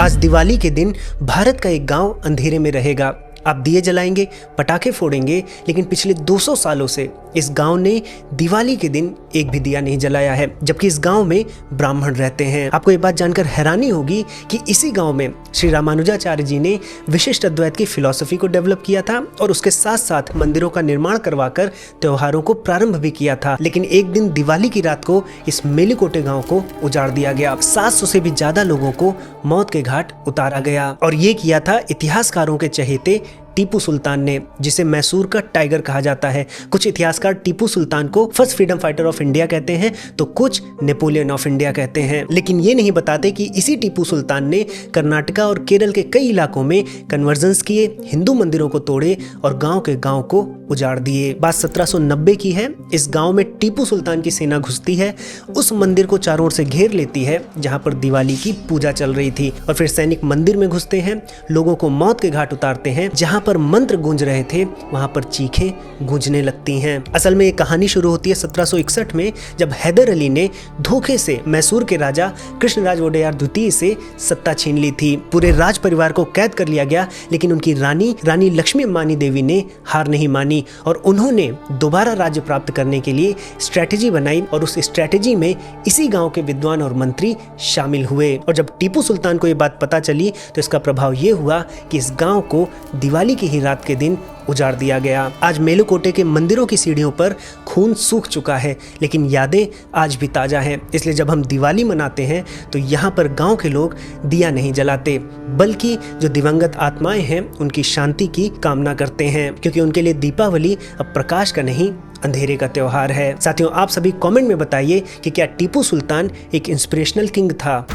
आज दिवाली के दिन भारत का एक गांव अंधेरे में रहेगा। आप दिए जलाएंगे, पटाखे फोड़ेंगे, लेकिन पिछले 200 सालों से इस गांव ने दिवाली के दिन एक भी दिया नहीं जलाया है, जबकि इस गांव में ब्राह्मण रहते हैं। आपको ये बात जानकर हैरानी होगी कि इसी गांव में श्री रामानुजाचार्य जी ने विशिष्ट अद्वैत की फिलॉसफी को डेवलप किया था और उसके साथ साथ मंदिरों का निर्माण करवाकर त्योहारों को प्रारंभ भी किया था। लेकिन एक दिन दिवाली की रात को इस मेलुकोटे गांव को उजाड़ दिया गया। 700 से भी ज्यादा लोगों को मौत के घाट उतारा गया और ये किया था इतिहासकारों के चहेते टीपू सुल्तान ने, जिसे मैसूर का टाइगर कहा जाता है। कुछ इतिहासकार टीपू सुल्तान को first freedom fighter of India कहते हैं तो कुछ नेपोलियन ऑफ इंडिया कहते हैं, लेकिन ये नहीं बताते कि इसी टीपू सुल्तान ने कर्नाटका और केरल के कई इलाकों में कन्वर्जन्स किए, हिंदू मंदिरों को तोड़े और गांव के गांव को उजाड़ दिए। बात 1790 की है। इस गांव में टीपू सुल्तान की सेना घुसती है, उस मंदिर को चारों ओर से घेर लेती है जहां पर दिवाली की पूजा चल रही थी, और फिर सैनिक मंदिर में घुसते हैं, लोगों को मौत के घाट उतारते हैं। जहां पर मंत्र गूंज रहे थे वहां पर चीखें गूंजने लगती हैं। असल में ये कहानी शुरू होती है 1761 में, जब हैदर अली ने धोखे से मैसूर के राजा कृष्णराज वोडेयार द्वितीय से सत्ता छीन ली थी। पूरे राज परिवार को कैद कर लिया गया, लेकिन उनकी रानी लक्ष्मी मानी देवी ने हार नहीं मानी और उन्होंने दोबारा राज्य प्राप्त करने के लिए स्ट्रेटेजी बनाई, और उस स्ट्रेटेजी में इसी गांव के विद्वान और मंत्री शामिल हुए। और जब टीपू सुल्तान को ये बात पता चली तो इसका प्रभाव ये हुआ कि इस गांव को दिवाली की ही रात के दिन उजाड़ दिया गया। आज मेलुकोटे के मंदिरों की सीढ़ियों पर खून सूख चुका है, लेकिन यादें आज भी ताजा हैं। इसलिए जब हम दिवाली मनाते हैं तो यहाँ पर गांव के लोग दिया नहीं जलाते, बल्कि जो दिवंगत आत्माएं हैं उनकी शांति की कामना करते हैं, क्योंकि उनके लिए दीपावली अब प्रकाश का नहीं अंधेरे का त्योहार है। साथियों, आप सभी कमेंट में बताइए कि क्या टीपू सुल्तान एक इंस्पिरेशनल किंग था।